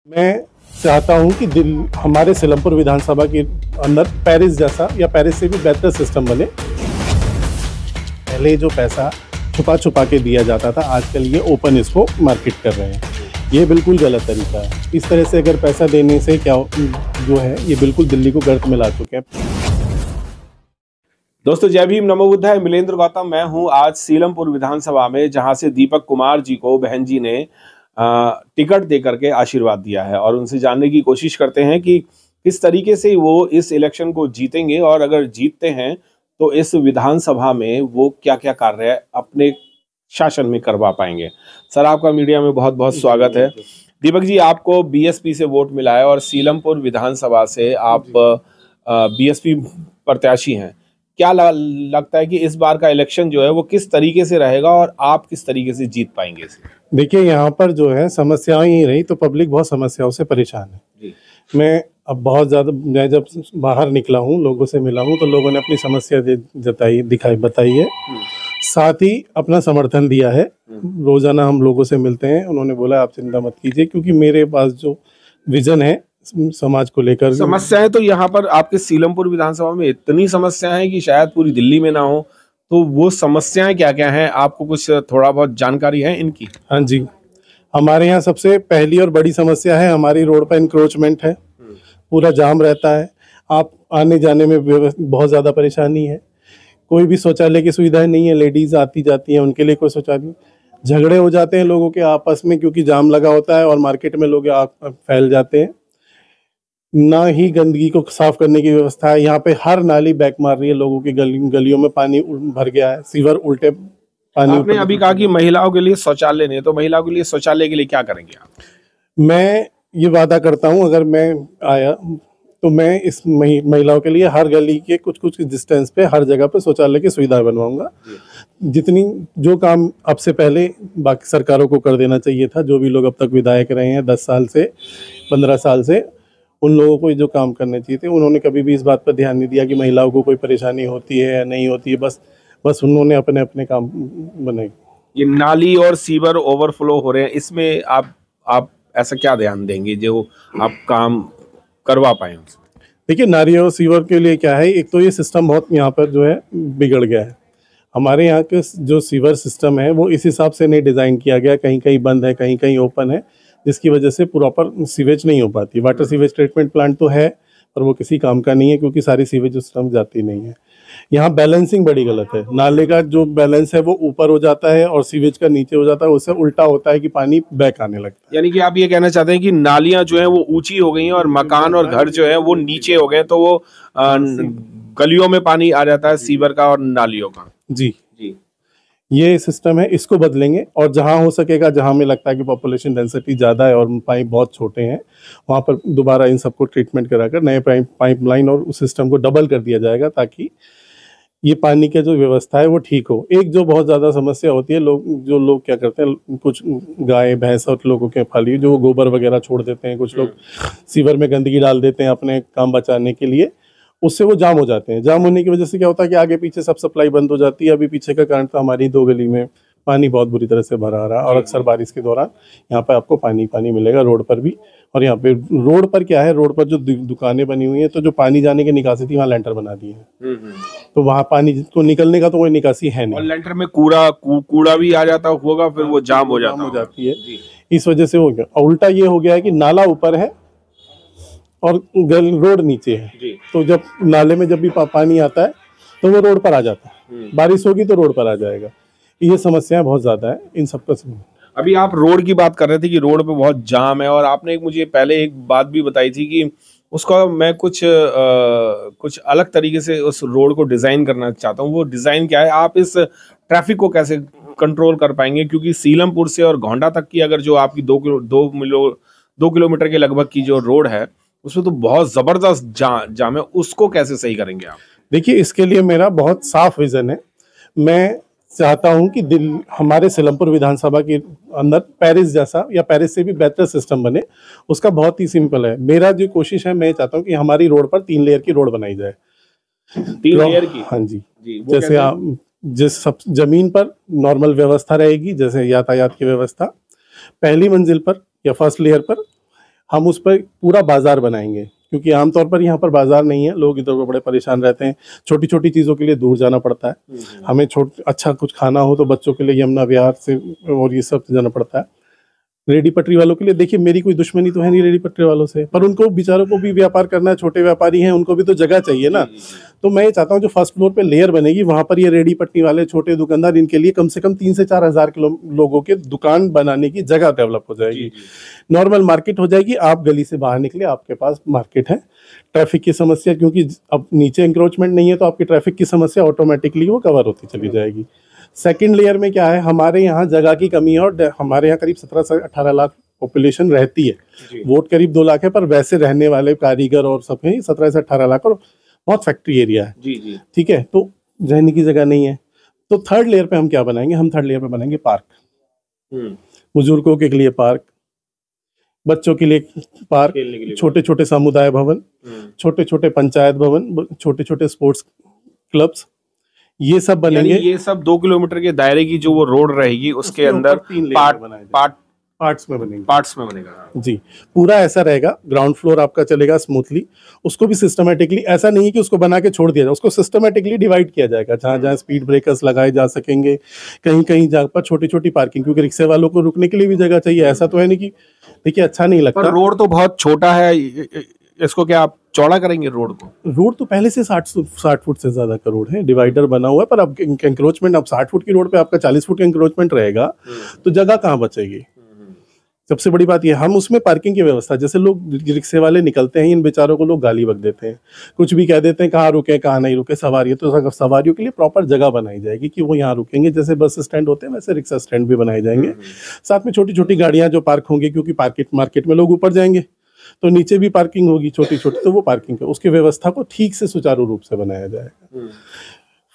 मैं चाहता हूं कि हमारे सीलमपुर विधानसभा के अंदर पेरिस जैसा या पेरिस से भी बेहतर सिस्टम बने। पहले जो पैसा छुपा छुपा के दिया जाता था, आजकल ये ओपन इसको मार्केट कर रहे हैं। ये बिल्कुल गलत तरीका है। इस तरह से अगर पैसा देने से क्या जो है, ये बिल्कुल दिल्ली को गर्त में ला चुके हैं। दोस्तों जय भीम, नमो बुद्धाय। मिलेंद्र गौतम मैं हूं आज सीलमपुर विधानसभा में, जहां से दीपक कुमार जी को बहन जी ने टिकट दे करके आशीर्वाद दिया है और उनसे जानने की कोशिश करते हैं कि किस तरीके से वो इस इलेक्शन को जीतेंगे और अगर जीतते हैं तो इस विधानसभा में वो क्या क्या कार्य अपने शासन में करवा पाएंगे। सर, आपका मीडिया में बहुत बहुत स्वागत है। दीपक जी, आपको बीएसपी से वोट मिला है और सीलमपुर विधानसभा से आप बीएसपी प्रत्याशी हैं। क्या लगता है कि इस बार का इलेक्शन जो है वो किस तरीके से रहेगा और आप किस तरीके से जीत पाएंगे इसे? देखिए, यहाँ पर जो है समस्याएं ही रही तो पब्लिक बहुत समस्याओं से परेशान है जी। मैं अब बहुत ज़्यादा, मैं जब बाहर निकला हूँ, लोगों से मिला हूँ, तो लोगों ने अपनी समस्या बताई है। साथ ही अपना समर्थन दिया है। रोजाना हम लोगों से मिलते हैं, उन्होंने बोला आप चिंता मत कीजिए, क्योंकि मेरे पास जो विजन है समाज को लेकर। समस्याएं तो यहाँ पर आपके सीलमपुर विधानसभा में इतनी समस्याएं हैं कि शायद पूरी दिल्ली में ना हो। तो वो समस्याएं क्या क्या हैं, आपको कुछ थोड़ा बहुत जानकारी है इनकी? हाँ जी, हमारे यहाँ सबसे पहली और बड़ी समस्या है, हमारी रोड पर इंक्रोचमेंट है। पूरा जाम रहता है, आप आने जाने में बहुत ज़्यादा परेशानी है। कोई भी शौचालय की सुविधाएं नहीं है, लेडीज आती जाती हैं, उनके लिए कोई शौचालय। झगड़े हो जाते हैं लोगों के आपस में, क्योंकि जाम लगा होता है और मार्केट में लोग फैल जाते हैं। ना ही गंदगी को साफ करने की व्यवस्था है। यहाँ पे हर नाली बैक मार रही है, लोगों की गलियों में पानी भर गया है, सीवर उल्टे पानी। आपने अभी कहा कि महिलाओं के लिए शौचालय नहीं, तो महिलाओं के लिए शौचालय के लिए क्या करेंगे आप? मैं ये वादा करता हूँ, अगर मैं आया तो मैं इस महिलाओं के लिए हर गली के कुछ कुछ डिस्टेंस पे हर जगह पे शौचालय की सुविधा बनवाऊंगा। जितनी जो काम अब से पहले बाकी सरकारों को कर देना चाहिए था, जो भी लोग अब तक विधायक रहे हैं 10 साल से 15 साल से, उन लोगों को जो काम करने चाहिए थे, उन्होंने कभी भी इस बात पर ध्यान नहीं दिया कि महिलाओं को कोई परेशानी होती है या नहीं होती है। बस उन्होंने अपने अपने काम बनाए। ये नाली और सीवर ओवरफ्लो हो रहे हैं, इसमें आप ऐसा क्या ध्यान देंगे जो आप काम करवा पाए? देखिए, नाली और सीवर के लिए क्या है, एक तो ये सिस्टम बहुत यहाँ पर जो है बिगड़ गया है। हमारे यहाँ के जो सीवर सिस्टम है वो इस हिसाब से नहीं डिज़ाइन किया गया, कहीं कहीं बंद है, कहीं कहीं ओपन है, जिसकी वजह से प्रॉपर सीवेज नहीं हो पाती। वाटर सीवेज ट्रीटमेंट प्लांट तो है पर वो किसी काम का नहीं है, क्योंकि सारी सीवेज सिस्टम जाती नहीं है। यहाँ बैलेंसिंग बड़ी गलत है। नाले का जो बैलेंस है वो ऊपर हो जाता है और सीवेज का नीचे हो जाता है, उससे उल्टा होता है कि पानी बैक आने लगता है। यानी कि आप ये कहना चाहते हैं कि नालियां जो है वो ऊंची हो गई हैं और मकान और घर जो है वो नीचे हो गए, तो वो गलियों में पानी आ जाता है सीवर का और नालियों का। जी, ये सिस्टम है, इसको बदलेंगे। और जहां हो सकेगा, जहां में लगता है कि पॉपुलेशन डेंसिटी ज़्यादा है और पाइप बहुत छोटे हैं, वहां पर दोबारा इन सबको ट्रीटमेंट कराकर नए पाइपलाइन और उस सिस्टम को डबल कर दिया जाएगा, ताकि ये पानी की जो व्यवस्था है वो ठीक हो। एक जो बहुत ज़्यादा समस्या होती है, लोग क्या करते हैं, कुछ गाय भैंस और लोगों के फाली जो गोबर वगैरह छोड़ देते हैं, कुछ लोग सीवर में गंदगी डाल देते हैं अपने काम बचाने के लिए, उससे वो जाम हो जाते हैं। जाम होने की वजह से क्या होता है कि आगे पीछे सब सप्लाई बंद हो जाती है। अभी पीछे का कारण तो हमारी 2 गली में पानी बहुत बुरी तरह से भरा रहा है और अक्सर बारिश के दौरान यहाँ पर आपको पानी मिलेगा रोड पर भी। और यहाँ पे रोड पर क्या है, रोड पर जो दुकानें बनी हुई हैं, तो जो पानी जाने की निकासी थी वहाँ लेंटर बना दिए हैं, तो वहाँ पानी को निकलने का तो कोई निकासी है नहीं। और लेंटर में कूड़ा भी आ जाता होगा, फिर वो जाम हो जाती है। इस वजह से हो गया। उल्टा ये हो गया है कि नाला ऊपर है और रोड नीचे है, तो जब नाले में जब भी पानी आता है तो वो रोड पर आ जाता है। बारिश होगी तो रोड पर आ जाएगा। ये समस्याएं बहुत ज्यादा है इन सब का। अभी आप रोड की बात कर रहे थे कि रोड पे बहुत जाम है, और आपने मुझे पहले एक बात भी बताई थी कि उसका मैं कुछ अलग तरीके से उस रोड को डिजाइन करना चाहता हूँ। वो डिजाइन क्या है? आप इस ट्रैफिक को कैसे कंट्रोल कर पाएंगे? क्योंकि सीलमपुर से और गोंडा तक की अगर जो आपकी 2 किलोमीटर के लगभग की जो रोड है, उसमें तो बहुत जबरदस्त जाम है, उसको कैसे सही करेंगे आप? देखिए, इसके लिए मेरा बहुत साफ विजन है। मैं चाहता हूं कि हमारे सीलमपुर विधानसभा के अंदर पेरिस जैसा या पेरिस से भी बेहतर सिस्टम बने। उसका बहुत ही सिंपल है। मेरा जो कोशिश है, मैं चाहता हूं कि हमारी रोड पर 3 लेयर की रोड बनाई जाए। 3 लेयर की? हाँ जी, जैसे आप जिस सब जमीन पर नॉर्मल व्यवस्था रहेगी, जैसे यातायात की व्यवस्था, पहली मंजिल पर या फर्स्ट लेयर पर हम उस पर पूरा बाजार बनाएंगे, क्योंकि आमतौर पर यहाँ पर बाजार नहीं है, लोग इधर बड़े परेशान रहते हैं, छोटी छोटी चीज़ों के लिए दूर जाना पड़ता है। हमें अच्छा कुछ खाना हो तो बच्चों के लिए यमुना विहार से और ये सब जाना पड़ता है। रेडी पटरी वालों के लिए देखिए, मेरी कोई दुश्मनी तो है नहीं रेडी पटरी वालों से, पर उनको बेचारों को भी व्यापार करना है, छोटे व्यापारी हैं, उनको भी तो जगह चाहिए ना। तो मैं ये चाहता हूँ जो फर्स्ट फ्लोर पे लेयर बनेगी वहां पर ये रेडी पटरी वाले छोटे दुकानदार, इनके लिए कम से कम 3 से 4 हज़ार लोगों के दुकान बनाने की जगह डेवलप हो जाएगी। नॉर्मल मार्केट हो जाएगी, आप गली से बाहर निकले आपके पास मार्केट है। ट्रैफिक की समस्या, क्योंकि अब नीचे इंक्रोचमेंट नहीं है तो आपकी ट्रैफिक की समस्या ऑटोमेटिकली वो कवर होती चली जाएगी। सेकंड लेयर में क्या है, हमारे यहाँ जगह की कमी है और हमारे यहाँ करीब 17 से 18 लाख पॉपुलेशन रहती है। वोट करीब 2 लाख है, पर वैसे रहने वाले कारीगर और सब हैं 17 से 18 लाख, और बहुत फैक्ट्री एरिया है। जी। ठीक है, तो रहने की जगह नहीं है। तो थर्ड लेयर पे हम क्या बनाएंगे, हम थर्ड लेयर पे बनाएंगे पार्क, बुजुर्गों के लिए पार्क, बच्चों के लिए पार्क, छोटे छोटे समुदाय भवन, छोटे छोटे पंचायत भवन, छोटे छोटे स्पोर्ट्स क्लब्स, ये सब बनेंगे। ये सब 2 किलोमीटर के दायरे की जो वो रोड रहेगी उसके अंदर पार्ट्स में बनेगा। जी, पूरा ऐसा रहेगा। ग्राउंड फ्लोर आपका चलेगा स्मूथली, उसको भी सिस्टमेटिकली, ऐसा नहीं है कि उसको बना के छोड़ दिया जाए, उसको सिस्टमेटिकली डिवाइड किया जाएगा। जहाँ जहाँ स्पीड ब्रेकर्स लगाए जा सकेंगे, कहीं कहीं जगह पर छोटी छोटी पार्किंग, क्योंकि रिक्शे वालों को रुकने के लिए भी जगह चाहिए। ऐसा तो है नहीं कि देखिए अच्छा नहीं लगता। पर रोड तो बहुत छोटा है, इसको क्या आप चौड़ा करेंगे रोड को? रोड तो पहले से 60 फुट से ज्यादा का रोड है, डिवाइडर बना हुआ है, पर अब इंक्रोचमेंट, अब 60 फुट की रोड पे आपका 40 फुट का इंक्रोचमेंट रहेगा तो जगह कहाँ बचेगी। सबसे बड़ी बात ये, हम उसमें पार्किंग की व्यवस्था, जैसे लोग रिक्शे वाले निकलते हैं, इन बेचारों को लोग गाली बक देते हैं, कुछ भी कह देते हैं, कहाँ रुके कहाँ नहीं रुके, सवारी तो सवारियों के लिए प्रॉपर जगह बनाई जाएगी कि वो यहाँ रुकेंगे। जैसे बस स्टैंड होते हैं वैसे रिक्शा स्टैंड भी बनाए जाएंगे। साथ में छोटी छोटी गाड़ियाँ जो पार्क होंगी, क्योंकि मार्केट में लोग ऊपर जाएंगे तो नीचे भी पार्किंग होगी छोटी छोटी, तो वो पार्किंग उसकी व्यवस्था को ठीक से सुचारू रूप से बनाया जाएगा।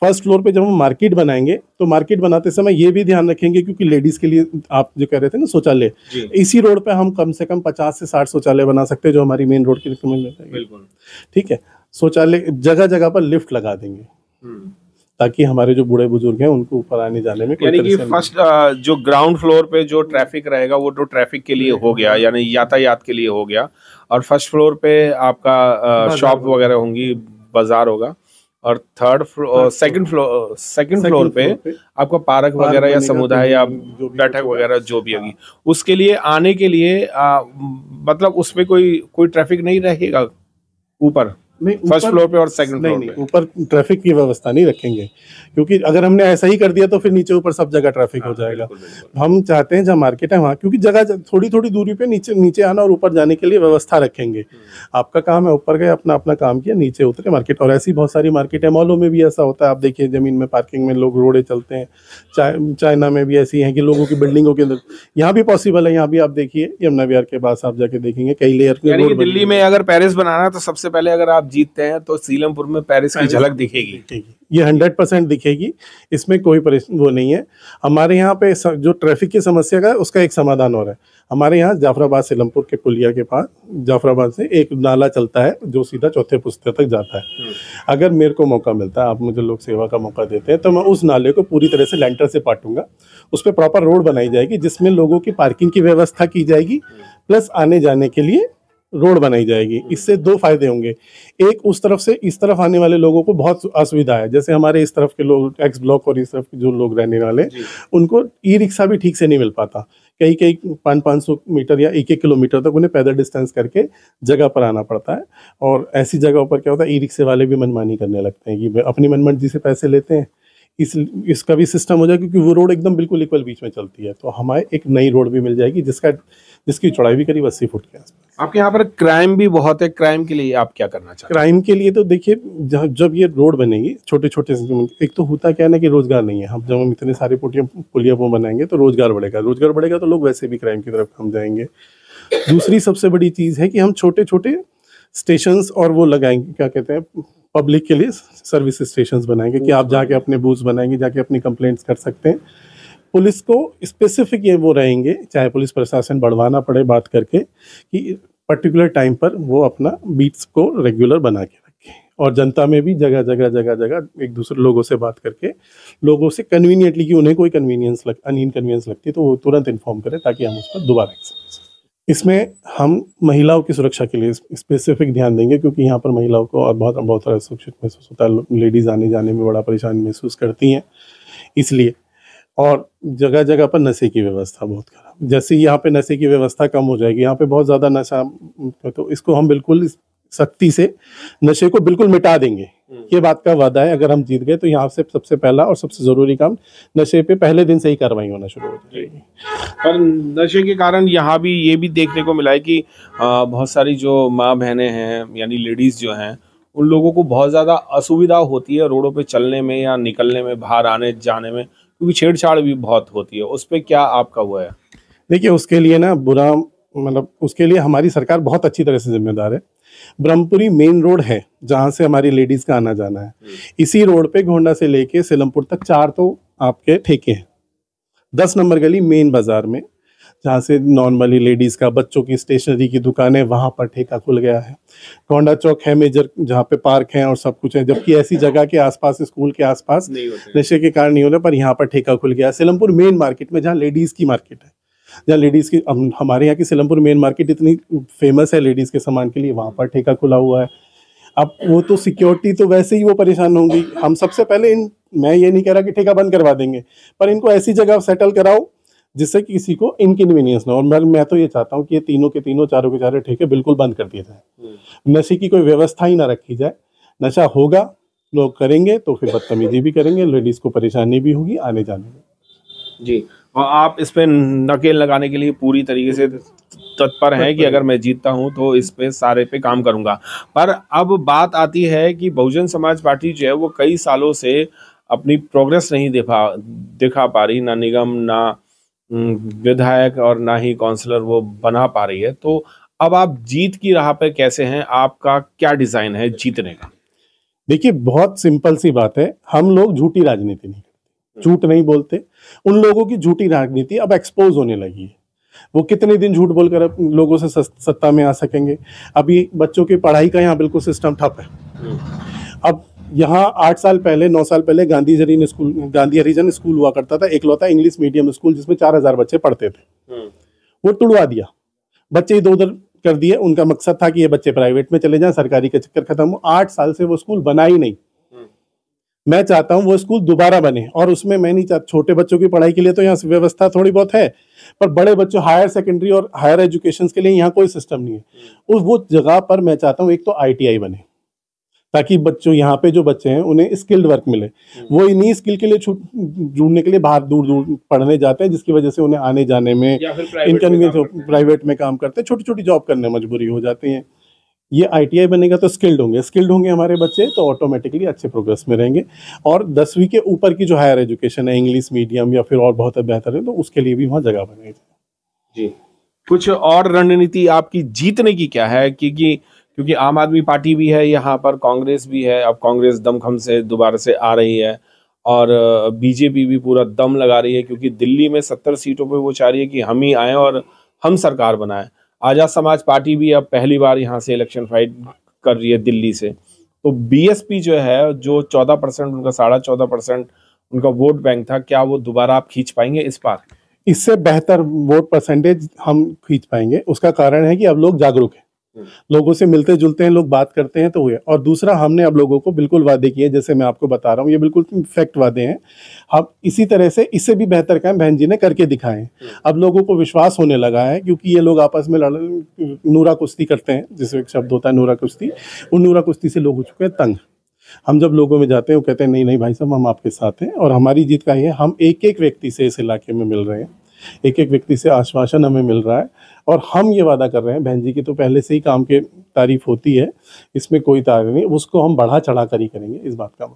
फर्स्ट फ्लोर पे जब हम मार्केट बनाएंगे तो मार्केट बनाते समय ये भी ध्यान रखेंगे, क्योंकि लेडीज के लिए आप जो कह रहे थे ना शौचालय, इसी रोड पे हम कम से कम 50 से 60 शौचालय बना सकते हैं जो हमारी मेन रोड की रिकमेंड है। बिल्कुल ठीक है, शौचालय जगह जगह पर लिफ्ट लगा देंगे ताकि हमारे जो बूढ़े बुजुर्ग हैं उनको ऊपर आने जाने में, यानी कि फर्स्ट जो ग्राउंड फ्लोर पे जो ट्रैफिक रहेगा वो तो ट्रैफिक के लिए हो गया, यानी यातायात के लिए हो गया, और फर्स्ट फ्लोर पे आपका शॉप वगैरह होंगी, बाजार होगा, और सेकंड फ्लोर पे आपका पार्क वगैरह या समुदाय या बैठक वगैरह जो भी होगी, उसके लिए आने के लिए मतलब उसमें कोई ट्रैफिक नहीं रहेगा ऊपर, फर्स्ट फ्लोर पे और सेकंड फ्लोर पे? ऊपर ट्रैफिक की व्यवस्था नहीं रखेंगे, क्योंकि अगर हमने ऐसा ही कर दिया तो फिर नीचे ऊपर सब जगह ट्रैफिक हो जाएगा। हम चाहते हैं जहाँ मार्केट है वहाँ, क्योंकि जगह थोड़ी थोड़ी दूरी पे नीचे आना और ऊपर जाने के लिए व्यवस्था रखेंगे। आपका काम है ऊपर गए, अपना अपना काम किया, नीचे उतरे मार्केट। और ऐसी बहुत सारी मार्केट है, मॉलों में भी ऐसा होता है। आप देखिए जमीन में पार्किंग में लोग रोड़े चलते हैं, चाइना में भी ऐसी है कि लोगों की बिल्डिंगों के अंदर, यहाँ भी पॉसिबल है। यहाँ भी आप देखिए यमुना विहार के पास आप जाके देखेंगे कई लेयर के रोड। दिल्ली में अगर पेरिस बनाना है तो सबसे पहले अगर आप जीतते हैं तो सीलमपुर में पेरिस की झलक दिखेगी। ये 100% दिखेगी, इसमें कोई वो नहीं है। हमारे यहाँ पे जो ट्रैफिक की समस्या का है उसका एक समाधान और है। हमारे यहाँ जाफराबाद सीलमपुर के पुलिया के पास जाफराबाद से एक नाला चलता है जो सीधा चौथे पुस्ते तक जाता है। अगर मेरे को मौका मिलता है, आप मुझे लोक सेवा का मौका देते हैं, तो मैं उस नाले को पूरी तरह से लेंटर से पाटूंगा। उस पर प्रॉपर रोड बनाई जाएगी जिसमें लोगों की पार्किंग की व्यवस्था की जाएगी, प्लस आने जाने के लिए रोड बनाई जाएगी। इससे 2 फायदे होंगे। एक, उस तरफ से इस तरफ आने वाले लोगों को बहुत असुविधा है। जैसे हमारे इस तरफ के लोग एक्स ब्लॉक और इस तरफ के जो लोग रहने वाले, उनको ई रिक्शा भी ठीक से नहीं मिल पाता। कई 500 मीटर या 1 किलोमीटर तक उन्हें पैदल डिस्टेंस करके जगह पर आना पड़ता है। और ऐसी जगहों पर क्या होता है, ई रिक्शे वाले भी मनमानी करने लगते हैं कि अपनी मनमर्जी से पैसे लेते हैं। इसका भी सिस्टम हो जाए, क्योंकि वो रोड एकदम बिल्कुल इक्वल बीच में चलती है, तो हमारे एक नई रोड भी मिल जाएगी जिसकी चौड़ाई भी करीब 80 फुट के आसपास। आपके यहाँ पर क्राइम भी बहुत है, क्राइम के लिए आप क्या करना चाहते हैं? क्राइम के लिए तो देखिए, जब ये रोड बनेगी छोटे छोटे, एक तो होता क्या है ना कि रोजगार नहीं है। जब हम इतने सारे पुलिया वो बनाएंगे तो रोजगार बढ़ेगा तो लोग वैसे भी क्राइम की तरफ कम जाएंगे। दूसरी सबसे बड़ी चीज़ है कि हम छोटे छोटे स्टेशंस और वो लगाएंगे, क्या कहते हैं, पब्लिक के लिए सर्विस स्टेशंस बनाएंगे कि आप जाके अपने बूथ्स बनाएंगे, जाके अपनी कंप्लेंट्स कर सकते हैं। पुलिस को स्पेसिफिक ये वो रहेंगे, चाहे पुलिस प्रशासन बढ़वाना पड़े बात करके, कि पर्टिकुलर टाइम पर वो अपना बीट्स को रेगुलर बना के रखे, और जनता में भी जगह जगह एक दूसरे लोगों से बात करके, लोगों से कन्वीनियंटली, कि उन्हें कोई इनकन्वीनियंस लगती है तो वो तुरंत इन्फॉर्म करें ताकि हम उस पर दोबारा एक्शन। इसमें हम महिलाओं की सुरक्षा के लिए स्पेसिफिक ध्यान देंगे, क्योंकि यहाँ पर महिलाओं को और बहुत बहुत असुरक्षित महसूस होता है। लेडीज़ आने जाने में बड़ा परेशानी महसूस करती हैं, इसलिए। और जगह जगह पर नशे की व्यवस्था बहुत खराब। जैसे यहाँ पे नशे की व्यवस्था कम हो जाएगी, यहाँ पे बहुत ज़्यादा नशा, तो इसको हम बिल्कुल सख्ती से नशे को बिल्कुल मिटा देंगे। ये बात का वादा है। अगर हम जीत गए तो यहाँ से सबसे पहला और सबसे ज़रूरी काम, नशे पे पहले दिन से ही कार्रवाई होना शुरू हो जाएगी। पर नशे के कारण यहाँ भी ये भी देखने को मिला है कि बहुत सारी जो माँ बहनें हैं, यानी लेडीज़ जो हैं, उन लोगों को बहुत ज़्यादा असुविधा होती है रोडों पे चलने में या निकलने में, बाहर आने जाने में, क्योंकि छेड़छाड़ भी बहुत होती है। उस पे क्या आपका वो है? देखिए, उसके लिए ना उसके लिए हमारी सरकार बहुत अच्छी तरह से जिम्मेदार है। ब्रह्मपुरी मेन रोड है जहाँ से हमारी लेडीज़ का आना जाना है। इसी रोड पे गोंडा से लेके सीलमपुर तक 4 तो आपके ठेके हैं। 10 नंबर गली मेन बाज़ार में, जहाँ से नॉर्मली लेडीज़ का, बच्चों की स्टेशनरी की दुकानें, वहाँ पर ठेका खुल गया है। गोंडा चौक है मेजर, जहाँ पे पार्क हैं और सब कुछ है, जबकि ऐसी जगह के आसपास, स्कूल के आसपास नशे के कारण नहीं होता, पर यहाँ पर ठेका खुल गया है। सीलमपुर मेन मार्केट में, जहाँ लेडीज़ की मार्केट है, जहाँ लेडीज़ की, हमारे यहाँ की सीलमपुर मेन मार्केट इतनी फेमस है लेडीज़ के सामान के लिए, वहाँ पर ठेका खुला हुआ है। अब वो तो सिक्योरिटी तो वैसे ही वो परेशान होंगी। हम सबसे पहले मैं ये नहीं कह रहा कि ठेका बंद करवा देंगे, पर इनको ऐसी जगह सेटल कराओ जिससे कि किसी को इनकन्वीनियंस ना हो। और मैं तो ये चाहता हूँ कि ये तीनों के तीनों, चारों के चारों ठेके बिल्कुल बंद कर दिए जाए। नशे की कोई व्यवस्था ही ना रखी जाए। नशा होगा, लोग करेंगे तो फिर बदतमीजी भी करेंगे, लेडीज़ को परेशानी भी होगी आने जाने में। जी, और आप इस पे नकेल लगाने के लिए पूरी तरीके से तत्पर हैं कि अगर मैं जीतता हूं तो इस पे सारे पे काम करूंगा। पर अब बात आती है कि बहुजन समाज पार्टी जो है वो कई सालों से अपनी प्रोग्रेस नहीं दिखा पा रही, ना निगम, ना विधायक और ना ही काउंसलर वो बना पा रही है। तो अब आप जीत की राह पे कैसे हैं? आपका क्या डिजाइन है जीतने का? देखिए, बहुत सिंपल सी बात है। हम लोग झूठी राजनीति नहीं करते, झूठ नहीं बोलते। उन लोगों की झूठी राजनीति अब एक्सपोज होने लगी है। वो कितने दिन झूठ बोलकर अब लोगों से सत्ता में आ सकेंगे? अभी बच्चों की पढ़ाई का यहाँ बिल्कुल सिस्टम ठप है। अब यहाँ 8 साल पहले, 9 साल पहले गांधी हरिजन स्कूल हुआ करता था, इकलौता इंग्लिश मीडियम स्कूल, जिसमें 4000 बच्चे पढ़ते थे। वो तुड़वा दिया, बच्चे इधर उधर कर दिए। उनका मकसद था कि ये बच्चे प्राइवेट में चले जाएं, सरकारी का चक्कर खत्म हो। 8 साल से वो स्कूल बना ही नहीं। मैं चाहता हूं वो स्कूल दोबारा बने, और उसमें मैं नहीं चाहता, छोटे बच्चों की पढ़ाई के लिए तो यहाँ व्यवस्था थोड़ी बहुत है, पर बड़े बच्चों, हायर सेकेंडरी और हायर एजुकेशन के लिए यहाँ कोई सिस्टम नहीं है। वो जगह पर मैं चाहता हूँ एक तो ITI बने, ताकि बच्चों, यहाँ पे जो बच्चे हैं उन्हें स्किल्ड वर्क मिले। वो इन्हीं स्किल के लिए ढूंढने के लिए बाहर दूर दूर पढ़ने जाते हैं, जिसकी वजह से उन्हें आने जाने में इनकन्वीनियंस, प्राइवेट में काम करते हैं, छोटी छोटी जॉब करने में मजबूरी हो जाती है। ये ITI बनेगा तो स्किल्ड होंगे हमारे बच्चे, तो ऑटोमेटिकली अच्छे प्रोग्रेस में रहेंगे। और 10वीं के ऊपर की जो हायर एजुकेशन है, इंग्लिश मीडियम या फिर और बहुत बेहतर है, तो उसके लिए भी वहाँ जगह बनेगी। जी, कुछ और रणनीति आपकी जीतने की क्या है? क्योंकि आम आदमी पार्टी भी है यहाँ पर, कांग्रेस भी है। अब कांग्रेस दमखम से दोबारा से आ रही है, और बीजेपी भी पूरा दम लगा रही है, क्योंकि दिल्ली में 70 सीटों पे वो चाह रही है कि हम ही आए और हम सरकार बनाएं। आजाद समाज पार्टी भी अब पहली बार यहाँ से इलेक्शन फाइट कर रही है दिल्ली से। तो BSP जो है, जो 14%, उनका 14.5% उनका वोट बैंक था, क्या वो दोबारा आप खींच पाएंगे इस बार? इससे बेहतर वोट परसेंटेज हम खींच पाएंगे। उसका कारण है कि अब लोग जागरूक हैं, लोगों से मिलते जुलते हैं, लोग बात करते हैं, तो हुए। और दूसरा, हमने अब लोगों को बिल्कुल वादे किए, जैसे मैं आपको बता रहा हूँ, ये बिल्कुल फैक्ट वादे हैं। हम इसी तरह से इससे भी बेहतर काम बहन जी ने करके दिखाए। अब लोगों को विश्वास होने लगा है, क्योंकि ये लोग आपस में नूरा कुश्ती करते हैं, जिसमें एक शब्द होता है नूरा कुश्ती। उन नूरा कुश्ती से लोग हो चुके हैं तंग। हम जब लोगों में जाते हैं, वो कहते हैं नहीं नहीं भाई साहब, हम आपके साथ हैं। और हमारी जीत का ये, हम एक एक व्यक्ति से इस इलाके में मिल रहे हैं, एक एक व्यक्ति से आश्वासन हमें मिल रहा है, और हम ये वादा कर रहे हैं। बहन जी की तो पहले से ही काम के तारीफ होती है, इसमें कोई तार नहीं, उसको हम बढ़ा चढ़ा कर ही करेंगे, इस बात का।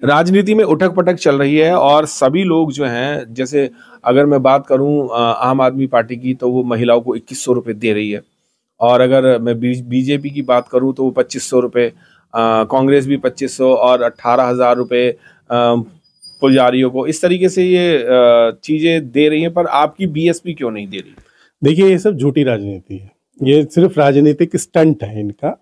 राजनीति में उठक पटक चल रही है, और सभी लोग जो हैं, जैसे अगर मैं बात करूं आम आदमी पार्टी की, तो वो महिलाओं को 2100 रुपये दे रही है। और अगर मैं बीजेपी की बात करूं तो वो 2500 रुपये, कांग्रेस भी 2500, और 18,000 रुपये पुजारियों को। इस तरीके से ये चीज़ें दे रही हैं, पर आपकी BSP क्यों नहीं दे रही? देखिए, ये सब झूठी राजनीति है, ये सिर्फ राजनीतिक स्टंट है इनका।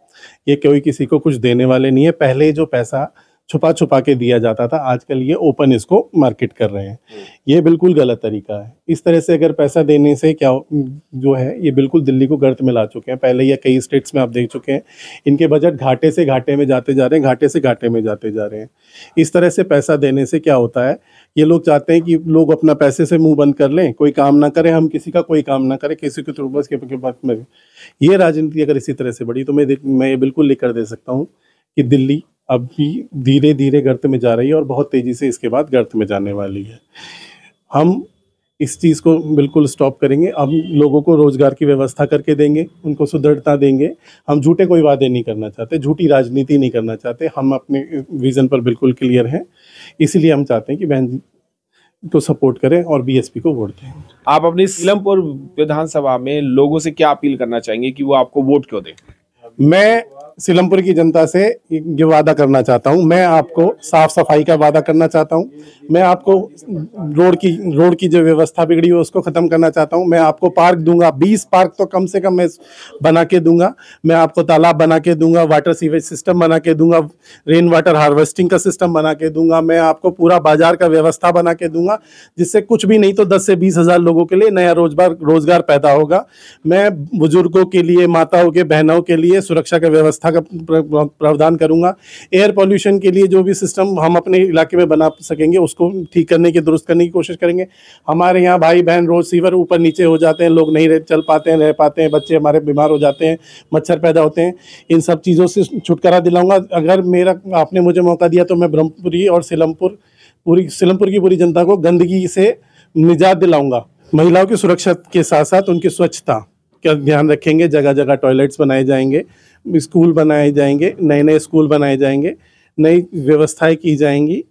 ये कोई किसी को कुछ देने वाले नहीं है। पहले जो पैसा छुपा छुपा के दिया जाता था, आजकल ये ओपन इसको मार्केट कर रहे हैं। ये बिल्कुल गलत तरीका है। इस तरह से अगर पैसा देने से क्या जो है ये बिल्कुल दिल्ली को गर्त में ला चुके हैं। पहले ये कई स्टेट्स में आप देख चुके हैं, इनके बजट घाटे से घाटे में जाते जा रहे हैं, घाटे से घाटे में जाते जा रहे हैं। इस तरह से पैसा देने से क्या होता है, ये लोग चाहते हैं कि लोग अपना पैसे से मुंह बंद कर लें, कोई काम ना करें, हम किसी का कोई काम ना करें, किसी के तो बस के बात में। ये राजनीति अगर इसी तरह से बढ़ी तो मैं ये बिल्कुल लिख कर दे सकता हूँ कि दिल्ली अब भी धीरे धीरे गर्त में जा रही है और बहुत तेजी से इसके बाद गर्त में जाने वाली है। हम इस चीज़ को बिल्कुल स्टॉप करेंगे। हम लोगों को रोजगार की व्यवस्था करके देंगे, उनको सुदृढ़ता देंगे। हम झूठे कोई वादे नहीं करना चाहते, झूठी राजनीति नहीं करना चाहते। हम अपने विजन पर बिल्कुल क्लियर हैं, इसीलिए हम चाहते हैं कि बहन जी को सपोर्ट करें और बीएसपी को वोट दें। आप अपनी सीलमपुर विधानसभा में लोगों से क्या अपील करना चाहेंगे कि वो आपको वोट क्यों दें? मैं सीलमपुर की जनता से ये वादा करना चाहता हूं, मैं आपको साफ सफाई का वादा करना चाहता हूं, मैं आपको रोड की जो व्यवस्था बिगड़ी है उसको खत्म करना चाहता हूं, मैं आपको पार्क दूंगा, 20 पार्क तो कम से कम मैं बना के दूंगा, मैं आपको तालाब बना के दूंगा, वाटर सीवेज सिस्टम बना के दूंगा, रेन वाटर हार्वेस्टिंग का सिस्टम बना के दूंगा, मैं आपको पूरा बाजार का व्यवस्था बना के दूंगा, जिससे कुछ भी नहीं तो 10 से 20 हज़ार लोगों के लिए नया रोजगार पैदा होगा। मैं बुजुर्गों के लिए, माताओं के, बहनों के लिए सुरक्षा का व्यवस्था का प्रावधान करूंगा। एयर पॉल्यूशन के लिए जो भी सिस्टम हम अपने इलाके में बना सकेंगे उसको ठीक करने की, दुरुस्त करने की कोशिश करेंगे। हमारे यहाँ भाई बहन रोज सीवर ऊपर नीचे हो जाते हैं, लोग नहीं चल पाते हैं, रह पाते हैं, बच्चे हमारे बीमार हो जाते हैं, मच्छर पैदा होते हैं। इन सब चीज़ों से छुटकारा दिलाऊंगा। अगर आपने मुझे मौका दिया तो मैं ब्रह्मपुरी और सीलमपुर की पूरी जनता को गंदगी से निजात दिलाऊंगा। महिलाओं की सुरक्षा के साथ साथ उनकी स्वच्छता का ध्यान रखेंगे। जगह जगह टॉयलेट्स बनाए जाएंगे, स्कूल बनाए जाएंगे, नए नए स्कूल बनाए जाएंगे, नई व्यवस्थाएं की जाएंगी,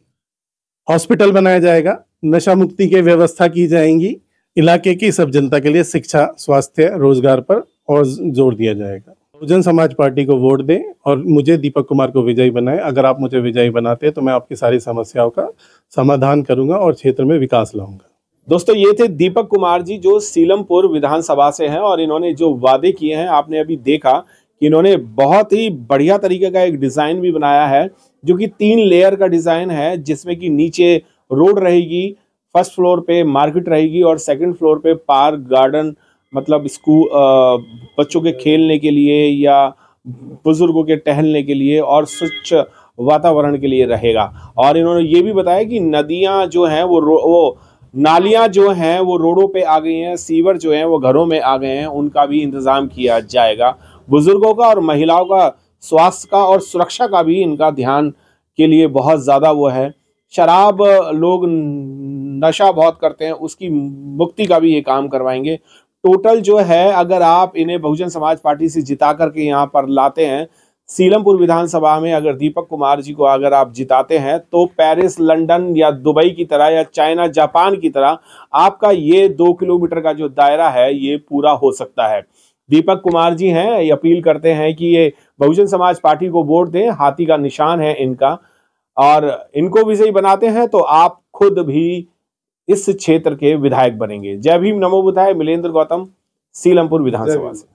हॉस्पिटल बनाया जाएगा, नशा मुक्ति की व्यवस्था की जाएंगी। इलाके की सब जनता के लिए शिक्षा, स्वास्थ्य, रोजगार पर और जोर दिया जाएगा। बहुजन समाज पार्टी को वोट दें और मुझे दीपक कुमार को विजयी बनाएं। अगर आप मुझे विजयी बनाते हैं तो मैं आपकी सारी समस्याओं का समाधान करूंगा और क्षेत्र में विकास लाऊंगा। दोस्तों, ये थे दीपक कुमार जी जो सीलमपुर विधानसभा से हैं और इन्होंने जो वादे किए हैं आपने अभी देखा कि इन्होंने बहुत ही बढ़िया तरीके का एक डिज़ाइन भी बनाया है जो कि 3 लेयर का डिज़ाइन है, जिसमें कि नीचे रोड रहेगी, फर्स्ट फ्लोर पे मार्केट रहेगी और सेकंड फ्लोर पे पार्क, गार्डन, मतलब स्कूल, बच्चों के खेलने के लिए या बुजुर्गों के टहलने के लिए और स्वच्छ वातावरण के लिए रहेगा। और इन्होंने ये भी बताया कि नदियाँ जो हैं वो नालियाँ जो हैं वो रोडों पे आ गई हैं, सीवर जो हैं वो घरों में आ गए हैं, उनका भी इंतज़ाम किया जाएगा। बुजुर्गों का और महिलाओं का स्वास्थ्य का और सुरक्षा का भी इनका ध्यान के लिए बहुत ज़्यादा वो है। शराब, लोग नशा बहुत करते हैं, उसकी मुक्ति का भी ये काम करवाएंगे। टोटल जो है, अगर आप इन्हें बहुजन समाज पार्टी से जिता करके यहाँ पर लाते हैं सीलमपुर विधानसभा में, अगर दीपक कुमार जी को अगर आप जिताते हैं तो पेरिस, लंदन या दुबई की तरह या चाइना, जापान की तरह आपका ये 2 किलोमीटर का जो दायरा है ये पूरा हो सकता है। दीपक कुमार जी हैं, ये अपील करते हैं कि ये बहुजन समाज पार्टी को वोट दें, हाथी का निशान है इनका, और इनको विजयी बनाते हैं तो आप खुद भी इस क्षेत्र के विधायक बनेंगे। जय भीम, नमो बुद्धाय। मिलेंद्र गौतम, सीलमपुर विधानसभा से।